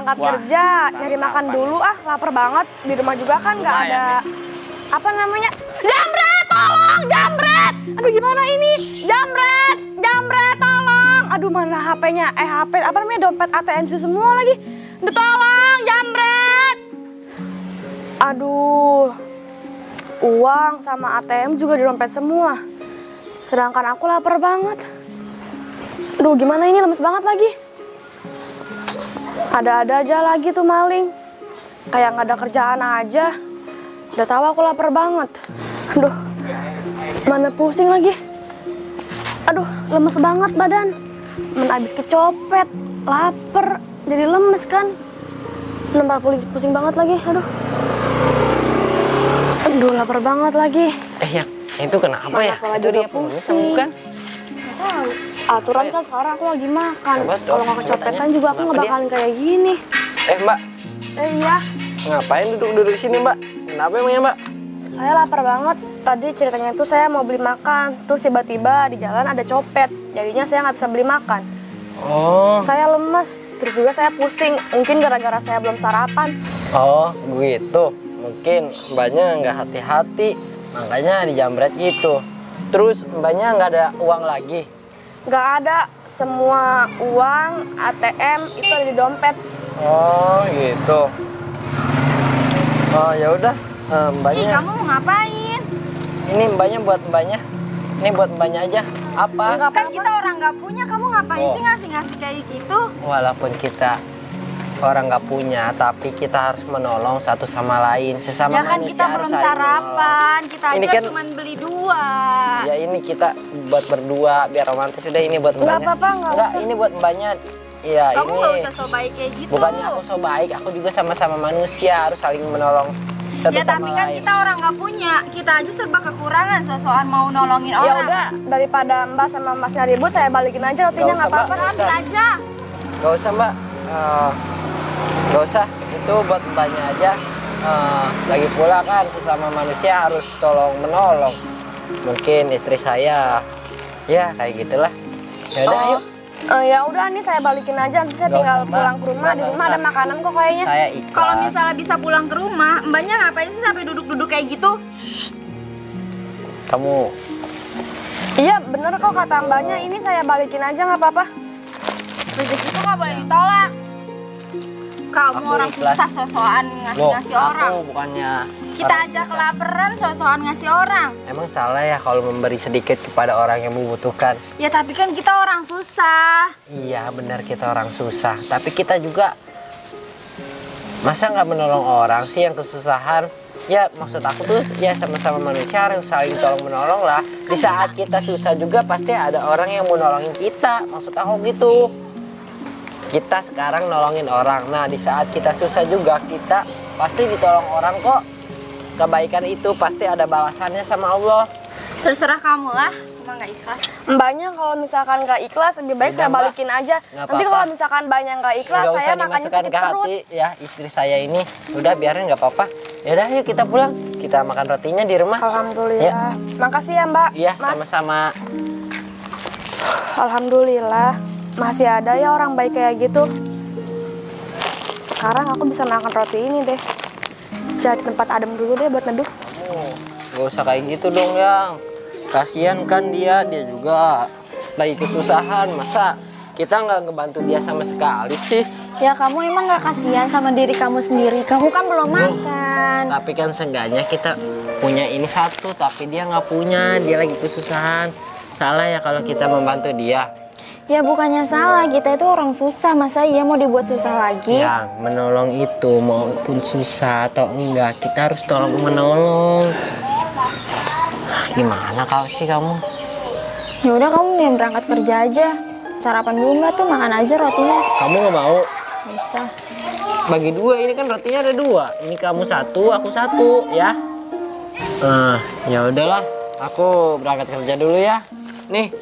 berangkat kerja, nyari makan dulu lapar banget. Di rumah juga kan nggak ada apa namanya? Jambret, tolong, jambret. Aduh gimana ini? Jambret, jambret, tolong. Aduh mana HP-nya? HP apa namanya? Dompet ATM semua lagi. Aduh tolong, jambret. Aduh. Uang sama ATM juga di dompet semua. Sedangkan aku lapar banget. Aduh gimana ini, lemes banget lagi. Ada-ada aja lagi tuh maling. Kayak nggak ada kerjaan aja. Udah tahu aku lapar banget. Aduh, mana pusing lagi. Aduh, lemes banget badan. Abis kecopet, lapar, jadi lemes kan. Nambah pusing banget lagi, aduh. Aduh, lapar banget lagi. Ya, itu kenapa ya? Itu dia pusing bukan? Nggak tahu. Aturan kan sekarang aku lagi makan. Kalau nggak kecopetan juga aku nggak bakalan kayak gini. Mbak. Iya. Ngapain duduk-duduk di sini, Mbak? Kenapa emangnya, Mbak? Saya lapar banget. Tadi ceritanya itu saya mau beli makan. Terus tiba-tiba di jalan ada copet. Jadinya saya nggak bisa beli makan. Oh. Saya lemes. Terus juga saya pusing. Mungkin gara-gara saya belum sarapan. Oh, gitu. Mungkin mbaknya nggak hati-hati. Makanya dijambret gitu. Terus mbaknya nggak ada uang lagi? Nggak ada. Semua uang, ATM itu ada di dompet. Oh, gitu. Oh, ya udah. Mbaknya. Kamu mau ngapain? Ini mbaknya buat mbaknya. Ini buat mbaknya aja. Apa? Kan kita orang nggak punya, kamu ngapain sih ngasih-ngasih kayak gitu? Walaupun kita orang nggak punya, tapi kita harus menolong satu sama lain. Sesama ya kan manusia kita harus belum saling sarapan, menolong. kita Ini aja kan, cuma beli 2. Ya ini kita buat berdua, biar romantis. Udah ini buat mbaknya. Nggak apa-apa, nggak Enggak, usah. ini buat mbaknya. Iya, Kamu ini. nggak usah so baik kayak gitu. Bukannya aku so baik, aku juga sama-sama manusia, harus saling menolong satu Ya sama tapi kan lain. kita orang nggak punya, kita aja serba kekurangan sosokan mau nolongin Ya orang. udah, daripada Mbak sama Masnya ribut, saya balikin aja rotinya, nggak usah, apa-apa. Mbak. Ambil aja. Gak usah, Mbak. Gak usah, itu buat mbaknya aja. Lagi pula kan sesama manusia harus tolong menolong. Mungkin istri saya, ya kayak gitulah. Ya udah, ayo. Ya udah nih saya balikin aja, nanti saya Nggak tinggal usah, Mbak. pulang ke rumah. Di Nggak rumah ada usah. makanan kok kayaknya. Saya ikhlas. Kalau misalnya bisa pulang ke rumah, mbaknya ngapain sih sampai duduk-duduk kayak gitu? Kamu Iya bener kok kata Mbaknya, ini saya balikin aja nggak apa-apa. Rezeki itu nggak boleh ditolak. Kamu Aku orang ikhlas. susah sosokan ngasih-ngasih orang. aku bukannya Kita orang aja susah. kelaparan sosokan ngasih orang. Emang salah ya kalau memberi sedikit kepada orang yang membutuhkan? Ya tapi kan kita orang susah. Iya benar, kita orang susah. Tapi kita juga masa nggak menolong orang sih yang kesusahan? Ya maksud aku tuh ya sama-sama manusia harus saling tolong menolong lah. Di saat kita susah juga pasti ada orang yang mau nolongin kita. Maksud aku gitu. Kita sekarang nolongin orang. Nah di saat kita susah juga kita pasti ditolong orang kok. Kebaikan itu pasti ada balasannya sama Allah. Terserah kamu lah, cuma nggak ikhlas. Mbaknya kalau misalkan nggak ikhlas, lebih baik Udah, saya Mbak. balikin aja. Nggak Nanti apa-apa. kalau misalkan Mbaknya nggak ikhlas, Nggak saya usah makannya dimasukkan sakit ke perut. hati ya istri saya ini. Udah biarin nggak apa-apa. Ya udah yuk kita pulang. Kita makan rotinya di rumah. Alhamdulillah. Ya. Makasih ya Mbak. Iya Mas. sama-sama. Alhamdulillah. Masih ada ya orang baik kayak gitu. Sekarang aku bisa makan roti ini deh. Cari tempat adem dulu deh buat neduh. Gak usah kayak gitu dong yang. Kasian kan dia juga lagi kesusahan. Masa kita nggak ngebantu dia sama sekali sih? Ya kamu emang nggak kasihan sama diri kamu sendiri? Kamu kan belum makan. Tapi kan seenggaknya kita punya ini satu, tapi dia nggak punya. Dia lagi kesusahan. Salah ya kalau kita membantu dia. Ya bukannya salah, kita itu orang susah, masa iya mau dibuat susah lagi? Yang menolong itu maupun susah atau enggak, kita harus tolong menolong. Gimana kau sih kamu? Ya udah kamu nih berangkat kerja aja. Sarapan dulu nggak tuh, makan aja rotinya. Kamu nggak mau? Bisa. Bagi dua, ini kan rotinya ada dua. Ini kamu satu, aku satu, ya. Ya udahlah, aku berangkat kerja dulu ya. Nih,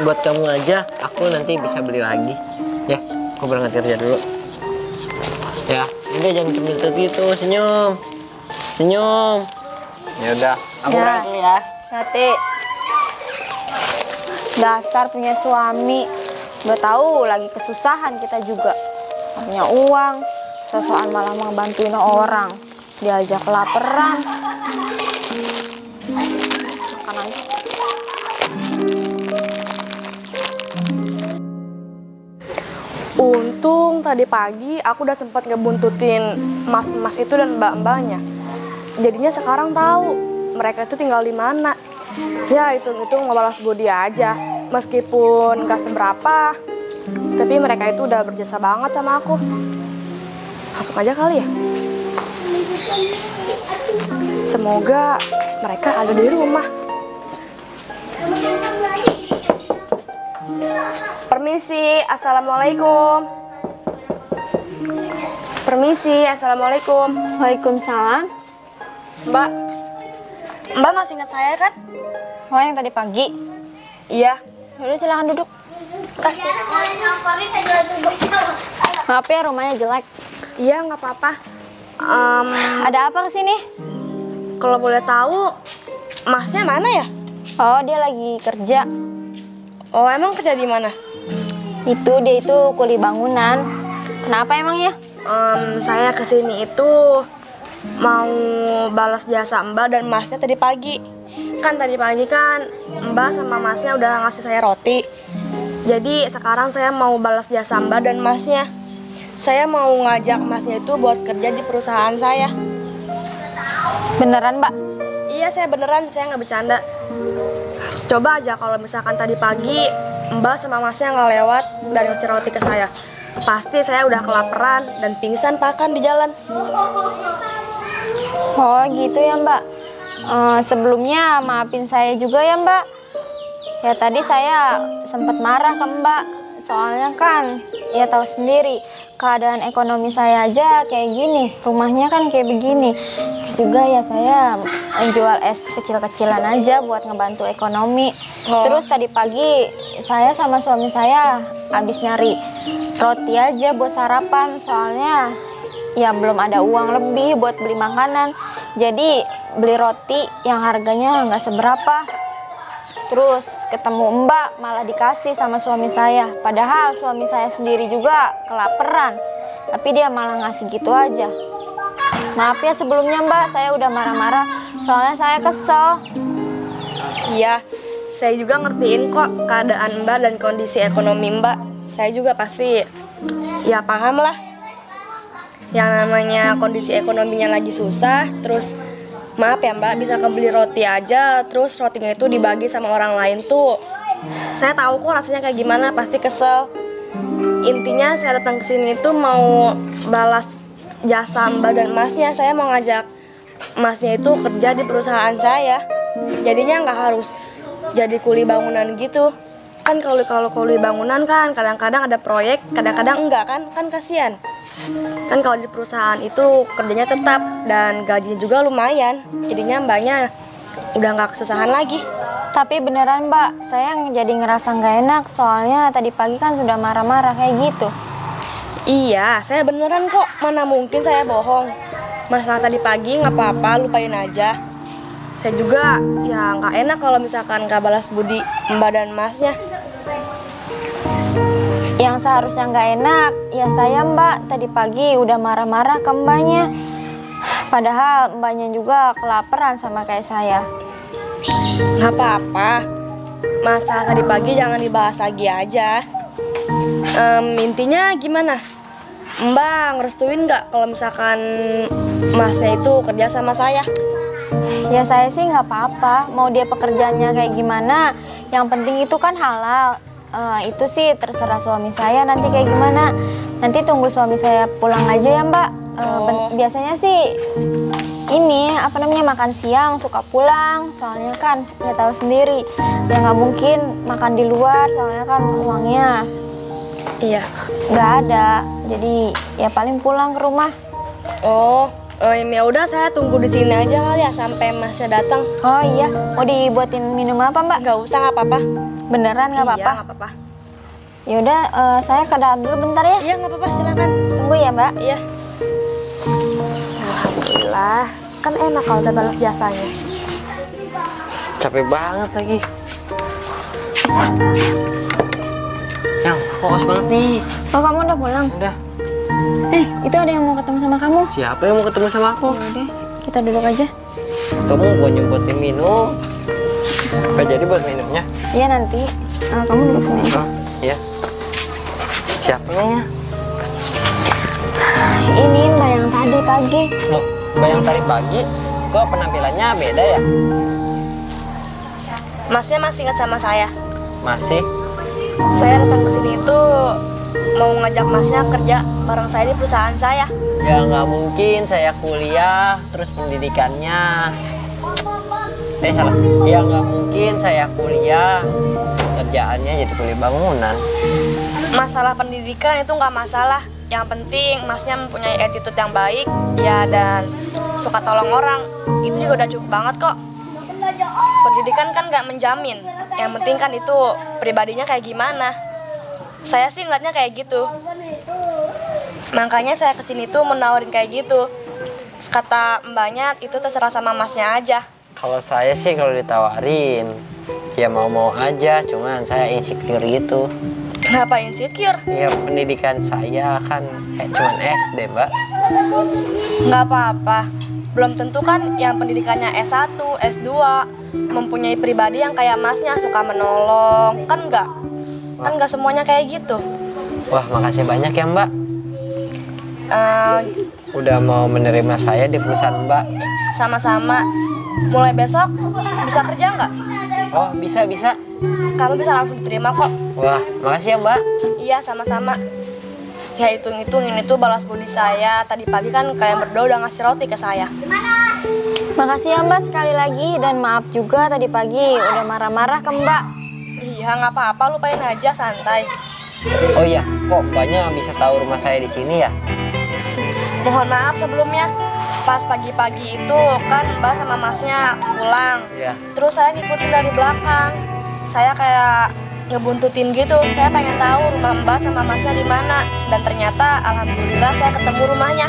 buat kamu aja. Aku nanti bisa beli lagi. Ya, aku berangkat kerja dulu. Ya, udah jangan cemberut gitu, senyum, senyum. Ya udah, aku Ya. berangkat dulu ya. Hati. Dasar punya suami. Udah tahu lagi kesusahan kita juga. punya uang, sosokan malah ngebantuin orang, diajak kelaparan. Makan aja. Untung tadi pagi aku udah sempat ngebuntutin mas-mas itu dan mbak-mbaknya. Jadinya sekarang tahu mereka itu tinggal di mana. Ya hitung-hitung ngebalas budi aja. Meskipun gak seberapa, tapi mereka itu udah berjasa banget sama aku. Masuk aja kali ya. Semoga mereka ada di rumah. Permisi, assalamualaikum. Permisi, assalamualaikum. Waalaikumsalam. Mbak, Mbak masih ingat saya kan? Oh, yang tadi pagi. Iya. Udah silakan duduk. Kasih. Maaf ya rumahnya jelek. Iya, nggak apa-apa. Ada apa kesini? Kalau boleh tahu, masnya mana ya? Oh, dia lagi kerja. Oh, emang kerja di mana? Dia itu kuli bangunan. Kenapa emangnya? Saya kesini itu mau balas jasa Mbak dan Masnya tadi pagi. Kan tadi pagi kan Mbak sama Masnya udah ngasih saya roti. Jadi sekarang saya mau balas jasa Mbak dan Masnya. Saya mau ngajak Masnya itu buat kerja di perusahaan saya. Beneran, Mbak? Iya, saya beneran, saya nggak bercanda. Coba aja kalau misalkan tadi pagi Mbak sama Masnya nggak lewat dan ngasih roti ke saya. Pasti saya udah kelaparan dan pingsan pakan di jalan. Oh gitu ya Mbak. Sebelumnya maafin saya juga ya Mbak. Ya tadi saya sempat marah ke Mbak. Soalnya kan ya tahu sendiri keadaan ekonomi saya aja kayak gini. Rumahnya kan kayak begini. Terus juga ya saya jual es kecil-kecilan aja buat ngebantu ekonomi. Terus tadi pagi saya sama suami saya habis nyari roti aja buat sarapan. Soalnya ya belum ada uang lebih buat beli makanan. Jadi beli roti yang harganya nggak seberapa. Terus ketemu Mbak malah dikasih sama suami saya. Padahal suami saya sendiri juga kelaparan. Tapi dia malah ngasih gitu aja. Maaf ya sebelumnya Mbak, saya udah marah-marah. Soalnya saya kesel. Iya, saya juga ngertiin kok keadaan Mbak dan kondisi ekonomi Mbak. Saya juga pasti ya paham lah. Yang namanya kondisi ekonominya lagi susah, terus maaf ya Mbak, bisa kebeli roti aja, terus rotinya itu dibagi sama orang lain tuh. Saya tahu kok rasanya kayak gimana, pasti kesel. Intinya saya datang ke sini itu mau balas jasa Mbak dan Masnya. Saya mau ngajak Masnya itu kerja di perusahaan saya. Jadinya nggak harus jadi kuli bangunan gitu. Kan kalau kuli bangunan kan kadang-kadang ada proyek, kadang-kadang enggak kan kasihan. Kan kalau di perusahaan itu kerjanya tetap dan gajinya juga lumayan. Jadinya Mbaknya udah nggak kesusahan lagi. Tapi beneran Mbak, saya jadi ngerasa nggak enak. Soalnya tadi pagi kan sudah marah-marah kayak gitu. Iya, saya beneran kok. Mana mungkin saya bohong. Masalah tadi pagi nggak apa-apa, lupain aja. Saya juga ya nggak enak kalau misalkan nggak balas budi Mbak dan Masnya. Yang seharusnya nggak enak, ya saya Mbak tadi pagi udah marah-marah ke Mbaknya. Padahal Mbaknya juga kelaparan sama kayak saya. Nggak apa-apa. Masalah tadi pagi jangan dibahas lagi aja. Intinya gimana? Mbak ngerestuin nggak kalau misalkan Masnya itu kerja sama saya? Ya saya sih nggak apa-apa. Mau dia pekerjaannya kayak gimana, yang penting itu kan halal. Itu sih terserah suami saya nanti kayak gimana. Nanti tunggu suami saya pulang aja ya Mbak. Biasanya sih ini makan siang suka pulang. Soalnya kan ya tahu sendiri ya nggak mungkin makan di luar. Soalnya kan uangnya Iya. nggak ada. Jadi ya paling pulang ke rumah. Ya udah saya tunggu di sini aja kali ya sampai Masnya datang. Oh iya, mau dibuatin minum apa Mbak? Nggak usah, nggak apa-apa. Beneran nggak Iya, apa-apa? nggak apa-apa. Yaudah, saya ke dalam dulu bentar ya. Iya, nggak apa-apa, silakan. Tunggu ya Mbak. Iya. Alhamdulillah, kan enak kalau udah balas jasanya. Capek banget lagi. Yang fokus banget nih. Oh kamu udah pulang? Udah. Itu ada yang mau ketemu sama kamu. Siapa yang mau ketemu sama aku? Udah, kita duduk aja. Kamu mau nyempotin minum? Gak jadi buat minumnya? Iya nanti. Kamu duduk sini aja. Oh, iya. Siapa namanya? Ini Mbak yang tadi pagi. Loh, Mbak yang tadi pagi, kok penampilannya beda ya? Masnya masih ingat sama saya? Masih? Saya datang ke sini itu mau ngajak masnya kerja bareng saya di perusahaan saya. Ya nggak mungkin saya kuliah, terus pendidikannya. Salah. Ya nggak mungkin saya kuliah, kerjaannya jadi kuli bangunan. Masalah pendidikan itu nggak masalah. Yang penting masnya mempunyai attitude yang baik, ya, dan suka tolong orang. Itu juga udah cukup banget kok. Pendidikan kan nggak menjamin. Yang penting kan itu pribadinya kayak gimana. Saya sih ngeliatnya kayak gitu. Makanya saya kesini tuh menawarin kayak gitu. Kata mbaknya itu terserah sama masnya aja. Kalau saya sih kalau ditawarin, ya mau-mau aja. Cuman saya insecure gitu. Kenapa insecure? Ya pendidikan saya kan cuman SD, Mbak. Nggak apa-apa. Belum tentu kan yang pendidikannya S1, S2 mempunyai pribadi yang kayak masnya suka menolong. Kan nggak semuanya kayak gitu. Wah, makasih banyak ya, Mbak. Udah mau menerima saya di perusahaan Mbak. Sama-sama. Mulai besok bisa kerja nggak? Oh, bisa. Kamu bisa langsung diterima kok. Wah, makasih ya, Mbak. Iya, sama-sama. Ya hitung-hitung ini tuh balas budi saya. Tadi pagi kan kalian berdua udah ngasih roti ke saya. Makasih ya Mbak sekali lagi, dan maaf juga tadi pagi udah marah-marah ke Mbak. Iya, nggak apa-apa, lupain aja, santai. Oh iya, kok Mbaknya bisa tahu rumah saya di sini ya? Mohon maaf sebelumnya. Pas pagi-pagi itu kan Mbak sama masnya pulang. Iya. Terus saya ngikutin dari belakang. Saya kayak ngebuntutin gitu. Saya pengen tahu rumah Mbak sama masnya di mana. Dan ternyata alhamdulillah saya ketemu rumahnya.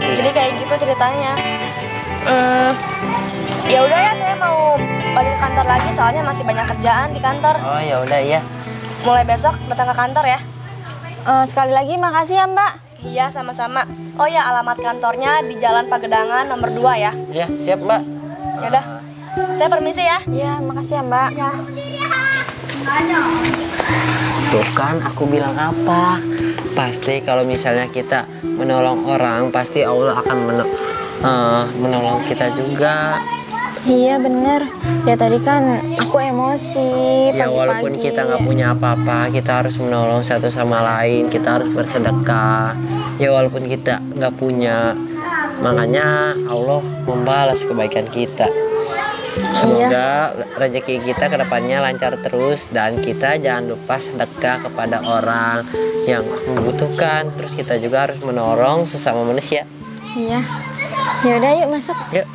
Jadi kayak gitu ceritanya. Ya udah ya, saya mau balik ke kantor lagi soalnya masih banyak kerjaan di kantor. Oh ya udah ya. Mulai besok datang ke kantor ya. Sekali lagi makasih ya Mbak. Iya, sama-sama. Oh ya, alamat kantornya di Jalan Pagedangan nomor 2 ya. Iya, siap Mbak. Yaudah, saya permisi ya. Iya, makasih ya Mbak. Ya. Tuh kan aku bilang apa? Pasti kalau misalnya kita menolong orang, pasti Allah akan menolong kita juga. Iya bener. Ya tadi kan aku emosi Ya walaupun pagi-pagi. kita nggak punya apa-apa, kita harus menolong satu sama lain. Kita harus bersedekah. Ya walaupun kita nggak punya, makanya Allah membalas kebaikan kita. Semoga rezeki kita kedepannya lancar terus, dan kita jangan lupa sedekah kepada orang yang membutuhkan. Terus kita juga harus menolong sesama manusia. Iya. Ya udah yuk masuk. Yuk.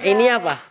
Ini apa?